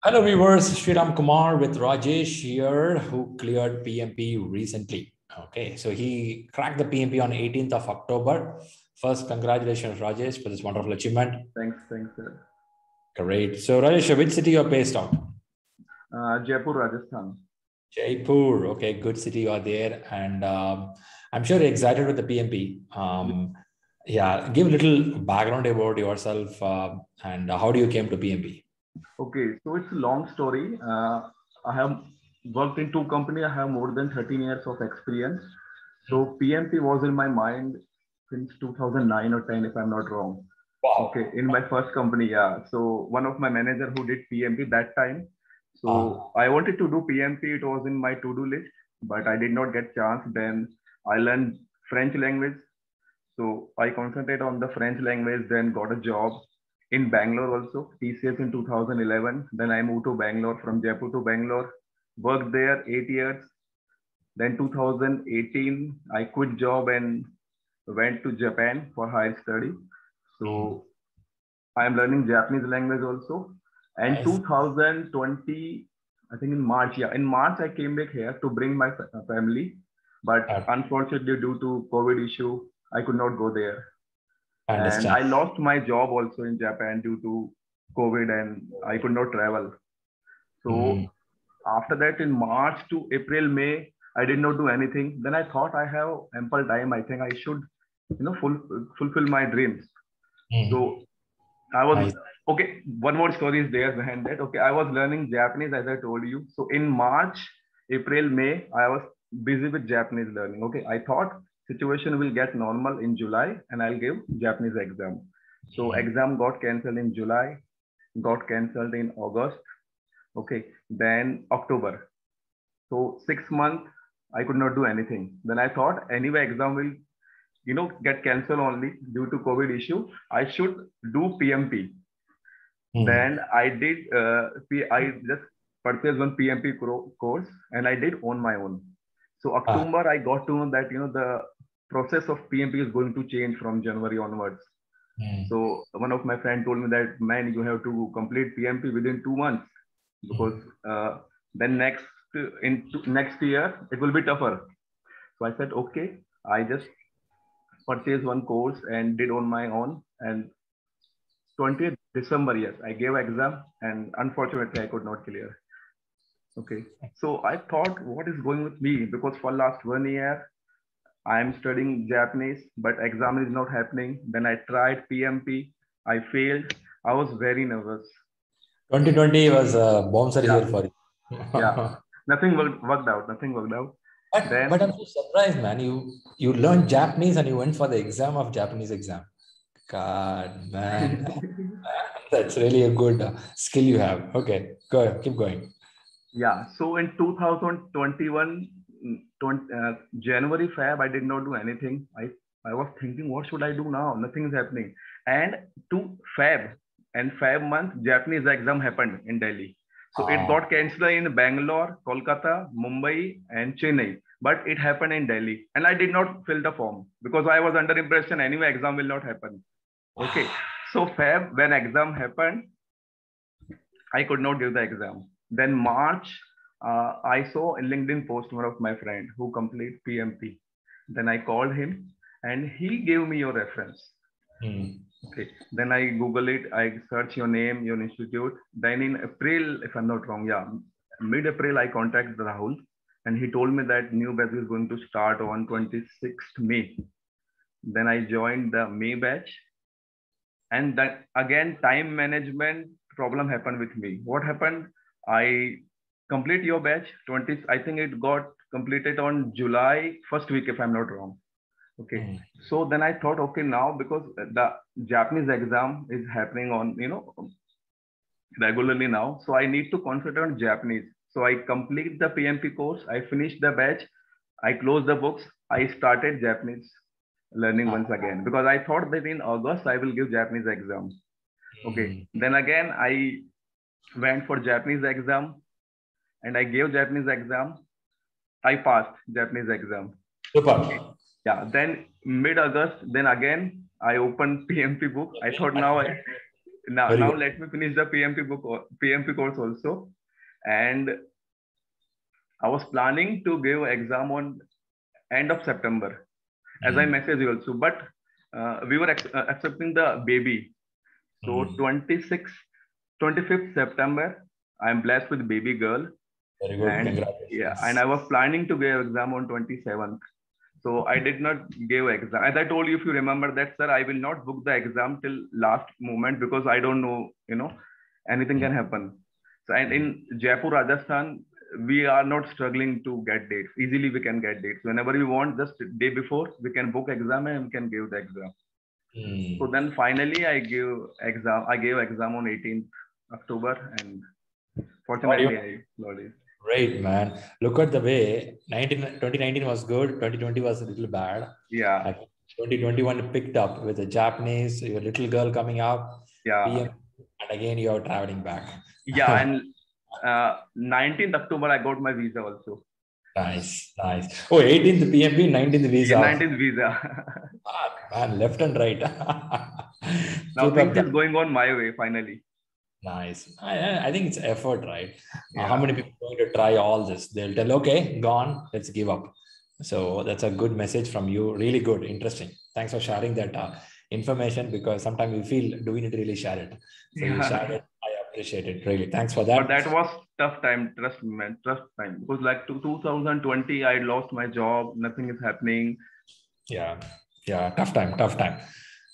Hello viewers, Sriram Kumar with Rajesh here, who cleared PMP recently. Okay, so he cracked the PMP on 18th of October. First, congratulations, Rajesh, for this wonderful achievement. Thanks, sir. Great. So, Rajesh, which city you're based on? Jaipur, Rajasthan. Jaipur. Okay, good city you are there. And I'm sure you're excited with the PMP. Yeah, give a little background about yourself and how do you came to PMP? Okay, so it's a long story. I have worked in two companies. I have more than 13 years of experience. So PMP was in my mind since 2009 or 10, if I'm not wrong. Wow. Okay, in my first company, yeah. So one of my manager who did PMP that time. So I wanted to do PMP. It was in my to-do list, but I did not get chance. Then I learned French language. So I concentrated on the French language, then got a job in Bangalore also, TCS in 2011. Then I moved to Bangalore from Jaipur to Bangalore, worked there 8 years. Then 2018, I quit job and went to Japan for higher study. So I am learning Japanese language also. And Nice. 2020, I think in March, yeah, in March I came back here to bring my family, but unfortunately due to COVID issue, I could not go there. I And understand. I lost my job also in Japan due to COVID and I could not travel. So after that, in March to April, May, I did not do anything. Then I thought I have ample time. I think I should, fulfill my dreams. So I was Nice. okay. One more story is there behind that. Okay, I was learning Japanese as I told you. So in March, April, May, I was busy with Japanese learning. Okay, I thought situation will get normal in July and I'll give Japanese exam. So exam got cancelled in July, got cancelled in August. Okay, then October. So 6 months I could not do anything. Then I thought anyway exam will get cancelled only due to COVID issue. I should do PMP. Then I did, I just purchased one PMP course and I did on my own. So October, I got to know that, the process of PMP is going to change from January onwards. So one of my friend told me that, man, you have to complete PMP within 2 months because then next year, it will be tougher. So I said, okay, I just purchased one course and did on my own. And 20th December, yes, I gave exam and unfortunately I could not clear. Okay. So I thought, what is going with me? Because for last 1 year, I am studying Japanese, but exam is not happening. Then I tried PMP. I failed. I was very nervous. 2020 was a bouncer Yeah. year for you. Yeah. Nothing worked out. Nothing worked out. Then, But I'm so surprised, man. You learned Japanese and you went for the exam of Japanese exam. God, man. That's really a good skill you have. Okay, go ahead, keep going. yeah. So in 2021, January, Feb, I did not do anything. I was thinking, what should I do now? Nothing is happening. And to Feb and Feb month, Japanese exam happened in Delhi. So it got cancelled in Bangalore, Kolkata, Mumbai, and Chennai. But it happened in Delhi. And I did not fill the form because I was under impression anyway exam will not happen. Okay. So Feb, when exam happened, I could not give the exam. Then March, I saw a LinkedIn post one of my friend who complete PMP. Then I called him and he gave me your reference. Okay. Then I Google it. I search your name, your institute. Then in April, if I'm not wrong, yeah, mid-April, I contacted Rahul and he told me that new batch is going to start on 26th May. Then I joined the May batch. And then again, time management problem happened with me. What happened? I complete your batch 20. I think it got completed on July first week, if I'm not wrong. Okay. So then I thought, okay, now because the Japanese exam is happening on, regularly now. So I need to concentrate on Japanese. So I complete the PMP course. I finished the batch. I closed the books. I started Japanese learning once again because I thought that in August I will give Japanese exam. Okay. Then again, I went for Japanese exam and I gave Japanese exam. I passed Japanese exam. Super. Yeah. Then mid-August, then again, I opened PMP book. I thought now now let me finish the PMP course also. And I was planning to give exam on end of September, as I messaged you also, but we were accepting the baby. So 25th September, I'm blessed with baby girl. Very good. And Congratulations. yeah, and I was planning to give exam on 27th. So I did not give exam. As I told you, if you remember that, sir, I will not book the exam till last moment because I don't know, anything can happen. So, and in Jaipur, Rajasthan, we are not struggling to get dates. Easily we can get dates. Whenever we want, just day before, we can book exam and we can give the exam. So then finally I gave exam on 18th October, and fortunately I got it. Great, man. Look at the way 2019 was good. 2020 was a little bad. Yeah. 2021 picked up with the Japanese, your little girl coming up. Yeah. PM, and again, you're traveling back. Yeah. And 19th October, I got my visa also. Nice. Oh, 18th PMP, 19th visa. Yeah, 19th visa. Man, left and right. Now things is going on my way, finally. Nice. I think it's effort, right? Yeah. How many people are going to try all this? They'll tell, okay, gone, let's give up. So that's a good message from you. Really good. Interesting. Thanks for sharing that information, because sometimes we feel, do we need to really share it? So you shared it. I appreciate it. Really. Thanks for that. But that was tough time. Trust me, man. Trust time. Because like 2020, I lost my job. Nothing is happening. Yeah. Tough time.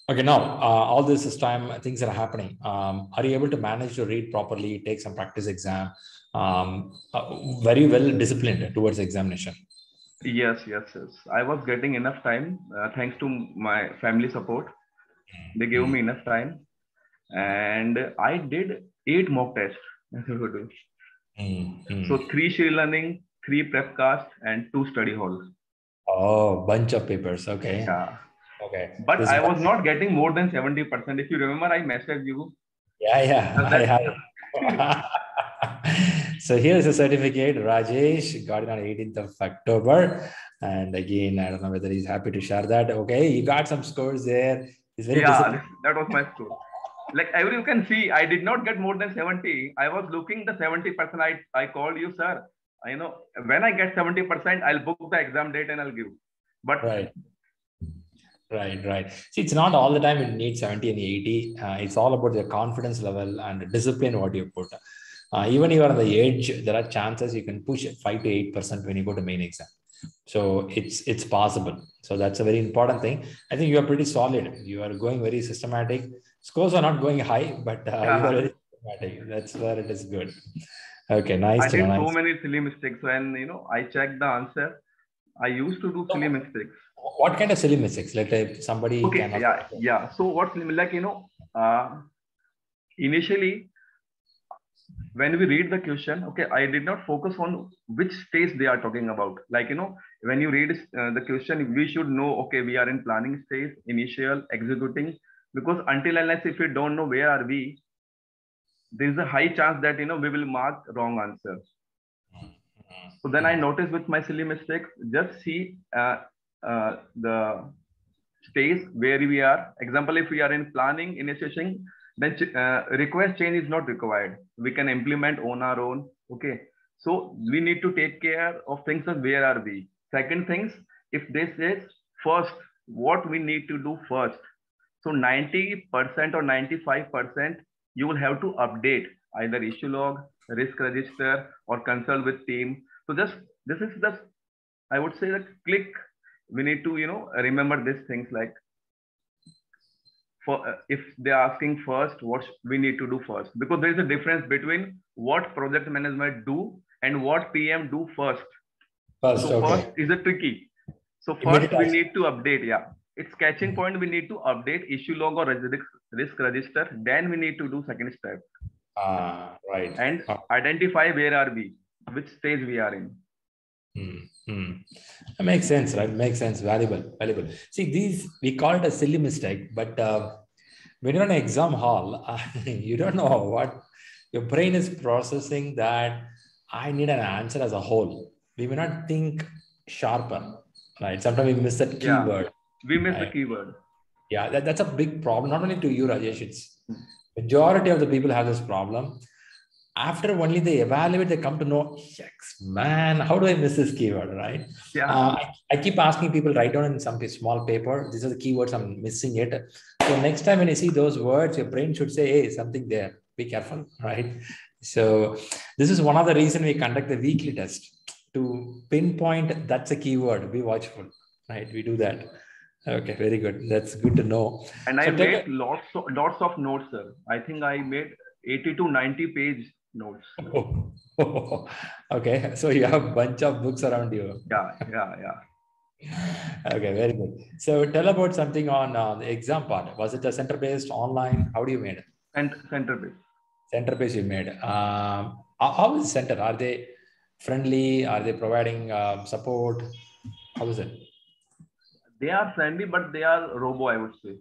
Okay, now all this time, things are happening. Are you able to manage to read properly, take some practice exam, very well disciplined towards examination? Yes. I was getting enough time thanks to my family support. They gave me enough time, and I did 8 mock tests. So 3 Sri learning, 3 prep cast, and 2 study halls. Oh, bunch of papers. Okay. Yeah. Okay. But I was not getting more than 70%. If you remember, I messaged you. Yeah. So here's a certificate. Rajesh got it on 18th of October. And again, I don't know whether he's happy to share that. Okay, you got some scores there. He's very that was my score. Like you can see, I did not get more than 70. I was looking the 70%. I called you, sir. When I get 70%, I'll book the exam date and I'll give. But Right. See, it's not all the time you need 70 and 80. It's all about your confidence level and discipline what you put. Even if you are on the edge, there are chances you can push 5 to 8% when you go to main exam. So it's possible. So that's a very important thing. I think you are pretty solid. You are going very systematic. Scores are not going high, but you are very systematic. That's where it is good. Okay, nice. I did so many silly mistakes when I checked the answer. I used to do silly mistakes. What kind of silly mistakes? Like somebody cannot... Yeah. So what's like, initially, when we read the question, I did not focus on which stage they are talking about. Like, when you read the question, we should know, we are in planning stage, initial, executing, because until unless if we don't know where are we, there's a high chance that, we will mark wrong answer. So then I noticed with my silly mistakes, just see the stage where we are. Example, if we are in planning, initiation, then request change is not required. We can implement on our own. So we need to take care of things of where are we. Second things, if they say first, what we need to do first. So 90% or 95%, you will have to update either issue log, risk register, or consult with team. So this is the, I would say, that click. We need to, remember these things, like if they're asking first, what we need to do first, because there is a difference between what project management do and what PM do first. First is a tricky. So first we need to update. It's catching point. We need to update issue log or risk register. Then we need to do second step. Right. And identify where are we, which stage we are in. That makes sense, right? Makes sense. Valuable. See, these, we call it a silly mistake, but when you're in an exam hall, you don't know what your brain is processing, that I need an answer as a whole. We may not think sharper, right? Sometimes we miss that keyword. We miss the keyword. Yeah, that's a big problem. Not only to you, Rajesh, it's Majority of the people have this problem. After only they evaluate, they come to know, yes, man, how do I miss this keyword, right? Yeah. I keep asking people, write down in some small paper, these are the keywords, I'm missing it. So next time when you see those words, your brain should say, hey, something there, be careful, right? So this is one of the reasons we conduct the weekly test to pinpoint that's a keyword, be watchful, right? We do that. Okay, very good. That's good to know. And I So tell me, made lots of notes, sir. I think I made 80 to 90 page notes. okay, so you have a bunch of books around you. Yeah. Okay, very good. So tell about something on the exam part. Was it a center-based online? How do you made it? And center base. Center-based you made. How is center? Are they friendly? Are they providing support? How is it? They are friendly, but they are robo, I would say.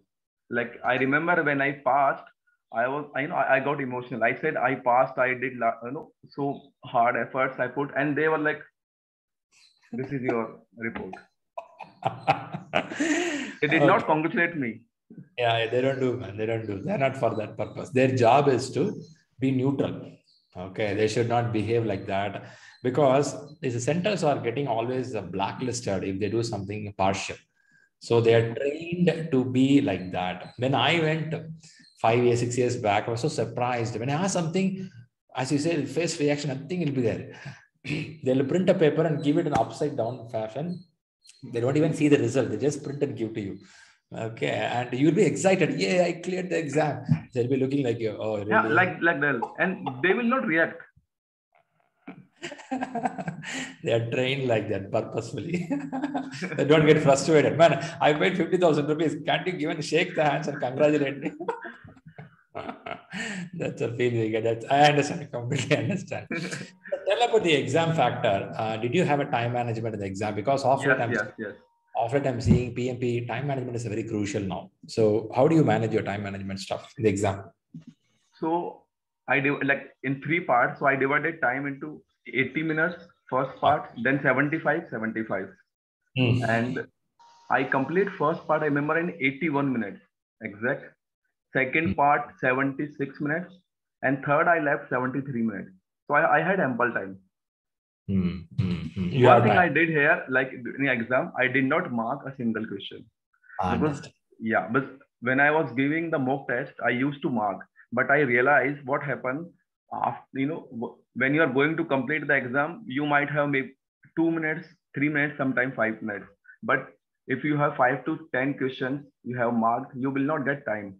Like I remember when I passed, I got emotional. I said I passed. I did, so hard efforts I put, and they were like, "This is your report." They did not congratulate me. Yeah, they don't do, man. They don't do. They're not for that purpose. Their job is to be neutral. Okay, they should not behave like that because these centers are getting always blacklisted if they do something partial. So they are trained to be like that. When I went 5 years, 6 years back, I was so surprised. When I asked something, as you say, face reaction, nothing will be there. They'll print a paper and give it an upside down fashion. They don't even see the result. They just print and give to you. Okay. And you'll be excited. Yeah, I cleared the exam. They'll be looking like you. Oh, really? Yeah, like that. And they will not react. They are trained like that purposefully. They don't get frustrated. Man, I paid 50,000 rupees. Can't you even shake the hands and congratulate me? That's a feeling we get. That's, I understand. I completely understand. Tell about the exam factor. Did you have a time management in the exam? Because often I'm seeing PMP time management is very crucial now. So how do you manage your time management stuff in the exam? So I do like in 3 parts. So I divided time into 80 minutes first part, then 75. And I complete first part, I remember, in 81 minutes exact. Second part, 76 minutes. And third, I left 73 minutes. So I had ample time. One thing I did here, like in the exam, I did not mark a single question. But when I was giving the mock test, I used to mark. But I realized what happened after, when you are going to complete the exam, you might have maybe 2 minutes, 3 minutes, sometimes 5 minutes. But if you have 5 to 10 questions you have marked, you will not get time.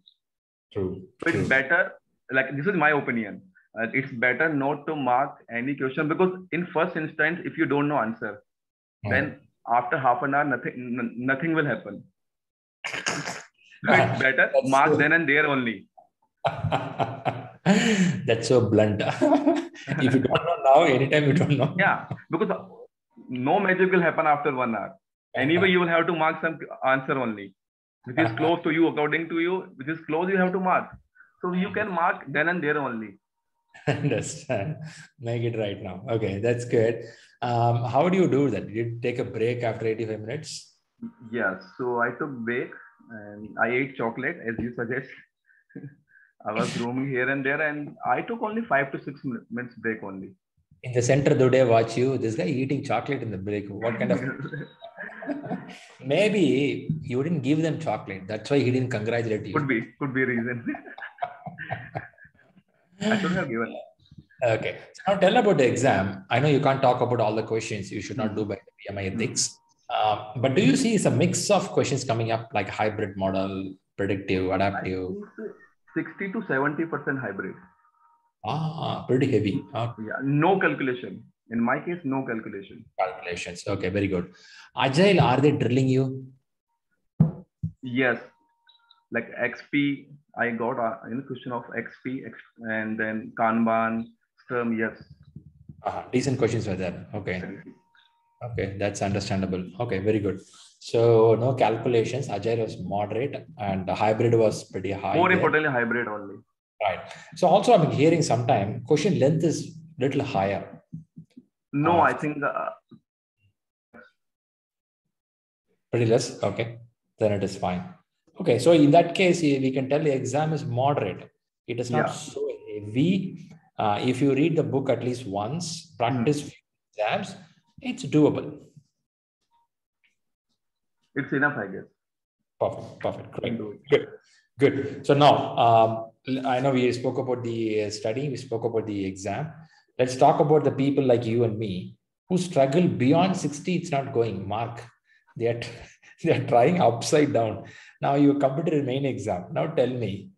True. So it's better, like this is my opinion. It's better not to mark any question, because in first instance, if you don't know answer, then after half an hour, nothing will happen. So it's better mark then and there only. That's so blunt. If you don't know now, anytime you don't know. Yeah, because no magic will happen after 1 hour. Anyway, you will have to mark some answer only, which is close to you, according to you, which is close, you have to mark. So you can mark then and there only. Understand. Make it right now. Okay, that's good. How do you do that? Did you take a break after 85 minutes? Yeah, so I took break and I ate chocolate as you suggest. I was roaming here and there, and I took only 5 to 6 minutes break only. In the center, do they watch you? This guy eating chocolate in the break. What kind of... Maybe you didn't give them chocolate. That's why he didn't congratulate you. Could be a reason. I should have given. Okay. So now tell about the exam. I know you can't talk about all the questions. You should not do by the PMI ethics. But do you see some mix of questions coming up, like hybrid model, predictive, adaptive? 60 to 70% hybrid. Pretty heavy. Yeah, no calculation. In my case, no calculation. Calculations. Okay, very good. Agile, are they drilling you? Yes. Like XP, I got a question of XP, and then Kanban, Scrum, yes. Decent questions were there. Okay. Okay, that's understandable. Okay, very good. So no calculations. Agile was moderate, and the hybrid was pretty high. More importantly, hybrid only. Right. So also I'm hearing sometime question length is little higher. No, I think pretty less. Okay, then it is fine. Okay, so in that case, we can tell the exam is moderate. It is not so heavy. If you read the book at least once, practice few exams, it's doable. It's enough, I guess. Perfect. Great. Good. So now, I know we spoke about the study, we spoke about the exam. Let's talk about the people like you and me who struggle beyond 60. It's not going, Mark. They're trying upside down. Now you completed the main exam. Now tell me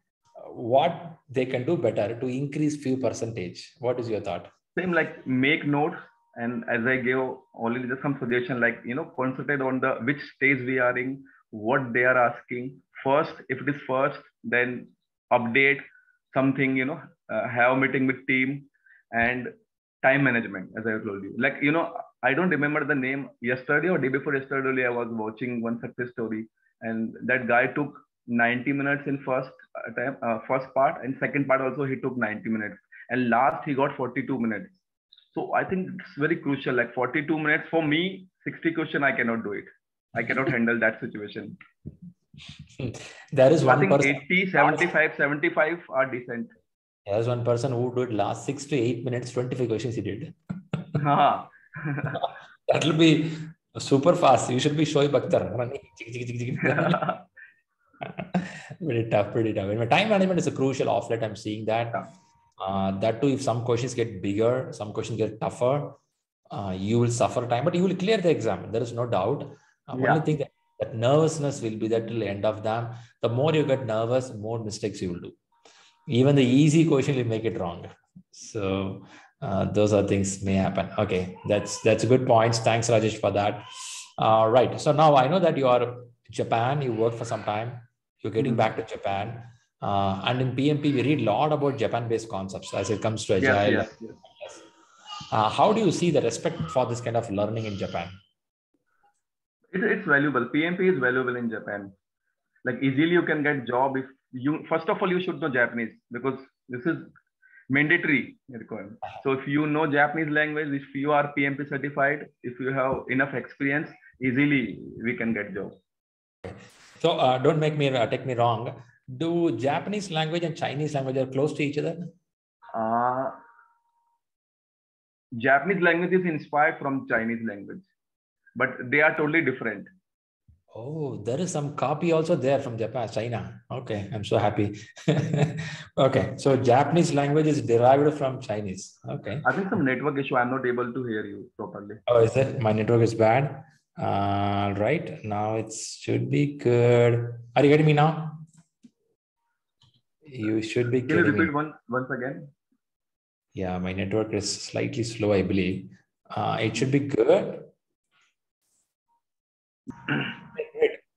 what they can do better to increase few percentage. What is your thought? Same, like make notes, and as I gave only just some suggestion, like concentrate on the which stage we are in, what they are asking. First, if it is first, then update something, have meeting with team, and time management, as I told you. Like, I don't remember the name. Yesterday or day before yesterday only, I was watching one success story, and that guy took 90 minutes in first part, and second part also he took 90 minutes, and last he got 42 minutes. So I think it's very crucial. Like 42 minutes for me, 60 question, I cannot do it. I cannot handle that situation. There is one person. 80, 75 are decent. There's one person who did last 6 to 8 minutes, 25 questions he did. That will be super fast. You should be Shoaib Akhtar running. Pretty tough. Time management is a crucial offlet. I'm seeing that. That too, if some questions get bigger, some questions get tougher, you will suffer time, but you will clear the exam. There is no doubt. Only thing that nervousness will be there till the end of them. The more you get nervous, more mistakes you will do. Even the easy question will make it wrong. So those are things may happen. Okay, that's a good points. Thanks, Rajesh, for that. Right. So now I know that you are Japan. You worked for some time. You're getting back to Japan. And in PMP, we read a lot about Japan-based concepts as it comes to Agile. Yes. How do you see the respect for this kind of learning in Japan? It's valuable. PMP is valuable in Japan. Like easily you can get job if you, first of all, you should know Japanese, because this is mandatory requirement. So if you know Japanese language, if you are PMP certified, if you have enough experience, easily we can get job. So don't take me wrong. Do Japanese language and Chinese language are close to each other? Japanese language is inspired from Chinese language, but they are totally different. Oh, there is some copy also there from Japan, China. Okay, I'm so happy. Okay, so Japanese language is derived from Chinese. Okay. I think some network issue. I'm not able to hear you properly. Oh, is it? My network is bad. Right, now it should be good. Are you getting me now? You should be getting me. Can you repeat once again? Yeah, my network is slightly slow, I believe. It should be good.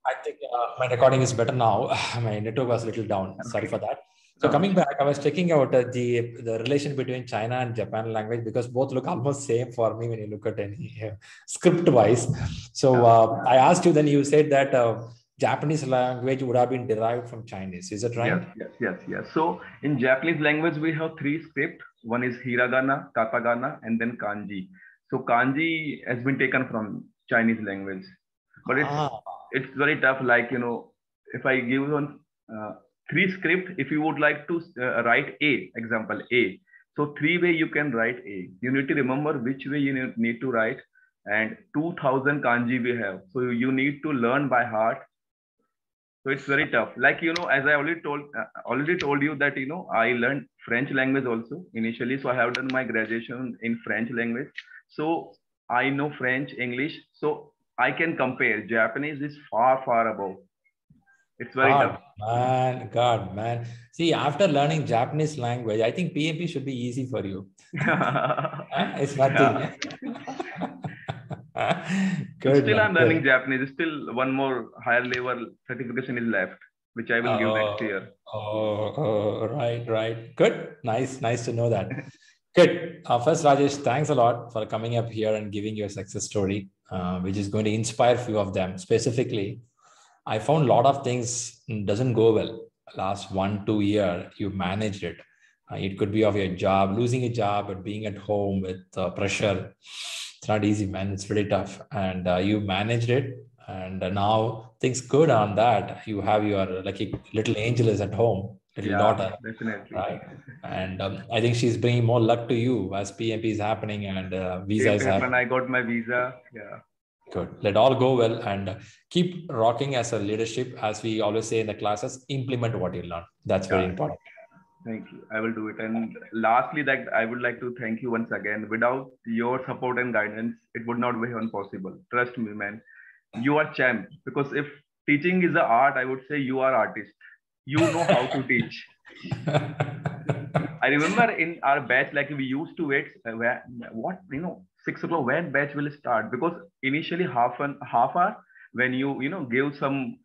I think my recording is better now. My network was a little down. Okay. Sorry for that. So coming back, I was checking out the relation between China and Japan language, because both look almost same for me when you look at any script wise. So I asked you, then you said that Japanese language would have been derived from Chinese. Is that right? Yes. So in Japanese language, we have 3 scripts. One is hiragana, katakana, and then kanji. So kanji has been taken from Chinese language, but it's very tough. Like, if I give one 3 script, if you would like to write A, example A. So 3 way you can write A. You need to remember which way you need to write, and 2000 kanji we have. So you need to learn by heart. So it's very tough. Like, as I already told you that, I learned French language also initially. So I have done my graduation in French language. So I know French, English. So I can compare. Japanese is far, far above. It's very tough. God, man. See, after learning Japanese language, I think PMP should be easy for you. It's nothing. Good, still, I'm learning Japanese. Still, one more higher level certification is left, which I will give next year. Right. Good. Nice to know that. Good. First, Rajesh, thanks a lot for coming up here and giving your success story, which is going to inspire a few of them. Specifically, I found a lot of things doesn't go well. Last 1-2 years, you managed it. It could be of your job, losing a job, but being at home with pressure. It's not easy, man. It's pretty tough. And you managed it. And now things good on that. You have your lucky little angel is at home daughter, definitely. right? And I think she's bringing more luck to you as PMP is happening and visa is happening. I got my visa. Yeah. Good. Let all go well and keep rocking as a leadership. As we always say in the classes, implement what you learn. That's very important. Thank you. I will do it. And lastly, that I would like to thank you once again. Without your support and guidance, it would not be possible. Trust me, man. You are champ. Because if teaching is an art, I would say you are artist. You know how to teach. I remember in our batch, like we used to wait. 6 o'clock when batch will start? Because initially half hour when you give some.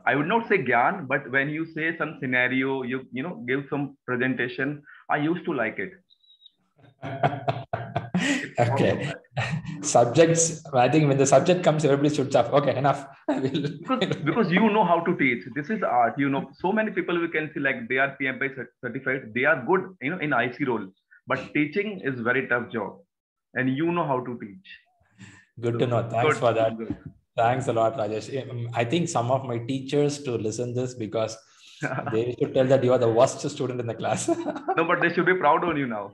I would not say gyan, but when you say some scenario, you give some presentation. I used to like it. Okay. Subjects. I think when the subject comes, everybody should up. Okay, enough. because you know how to teach. This is art. So many people we can see like they are PMP certified. They are good, in IC role. But teaching is very tough job, and you know how to teach. Good to know. Thanks for that. Thanks a lot, Rajesh. I think some of my teachers to listen this because they should tell that you are the worst student in the class. No, but they should be proud on you now.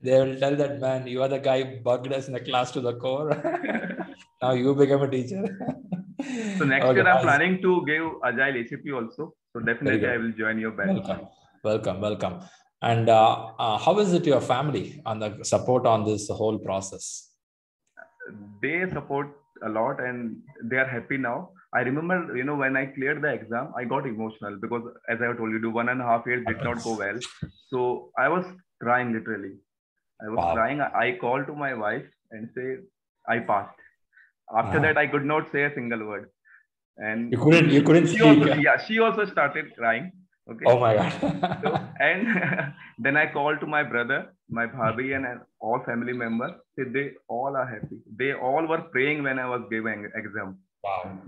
They will tell that, man, you are the guy bugged us in the class to the core. Now you become a teacher. So next year I'm planning to give Agile ACP also. So definitely I will join your batch. Welcome. And how is it your family on the support on this whole process? They support a lot and they are happy now. I remember, when I cleared the exam, I got emotional because as I told you, 1.5 years did not go well. So I was crying literally. I was crying. I called to my wife and say, I passed. After that, I could not say a single word. And you couldn't speak. She also started crying. Okay. Oh my God. And then I called to my brother, my bhabhi, and all family members. They all are happy. They all were praying when I was giving exam.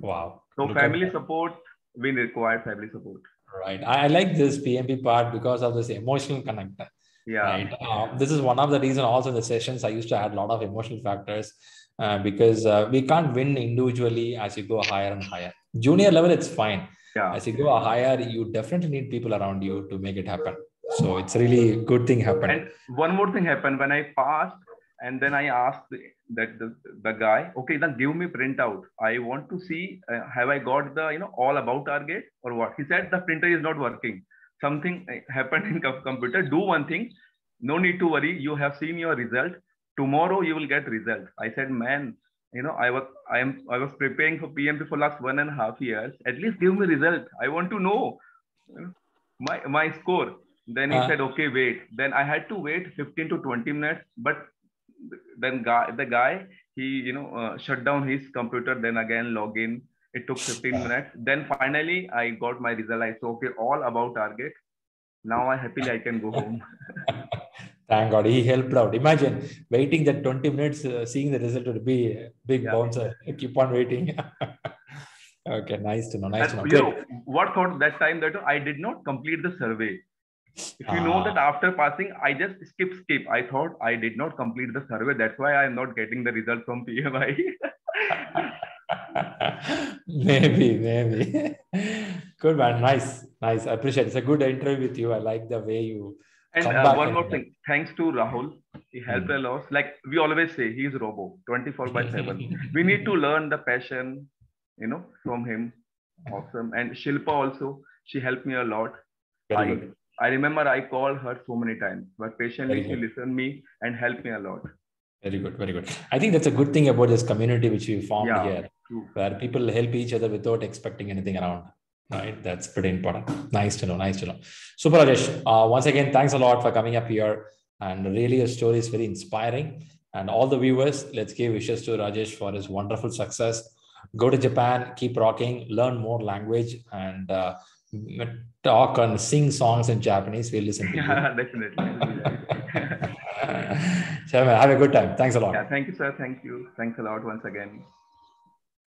Wow. So family support, we require family support. Right. I like this PMP part because of this emotional connect. Yeah. Right. This is one of the reasons also in the sessions I used to add a lot of emotional factors because we can't win individually as you go higher and higher. Junior level, it's fine. Yeah. As you go higher, you definitely need people around you to make it happen. So it's really good thing happened. And one more thing happened when I passed, and then I asked the guy, okay, then give me printout. I want to see have I got the all about target or what? He said the printer is not working. Something happened in computer. Do one thing. No need to worry. You have seen your result. Tomorrow you will get result. I said, man, I was preparing for PMP for last 1.5 years. At least give me result. I want to know my score. Then he said, okay, wait. Then I had to wait 15 to 20 minutes. But then the guy, he shut down his computer. Then again log in. It took 15 minutes. Then finally I got my result. I said, okay, all about target. Now I can go home. Thank God he helped out. Imagine waiting that 20 minutes, seeing the result would be a big bouncer. Keep on waiting. Okay, nice to know. What thought that time that I did not complete the survey. If you know that after passing, I just skip. I thought I did not complete the survey. That's why I'm not getting the result from PMI. Maybe. Good man. Nice. I appreciate it. It's a good interview with you. I like the way you. And one more thing, thanks to Rahul, he helped a lot. Like we always say, he's robo 24/7. We need to learn the passion, from him. Awesome. And Shilpa also, she helped me a lot. I remember I called her so many times, but patiently she listened me and helped me a lot. Very good. I think that's a good thing about this community which we formed here, where people help each other without expecting anything around. Right, that's pretty important. Nice to know. Super, Rajesh. Once again, thanks a lot for coming up here, and really your story is very inspiring. And all the viewers, let's give wishes to Rajesh for his wonderful success. Go to Japan, keep rocking, learn more language, and talk and sing songs in Japanese. We'll listen to you. Definitely. So, have a good time. Thanks a lot. Yeah, thank you, sir. Thank you. Thanks a lot once again.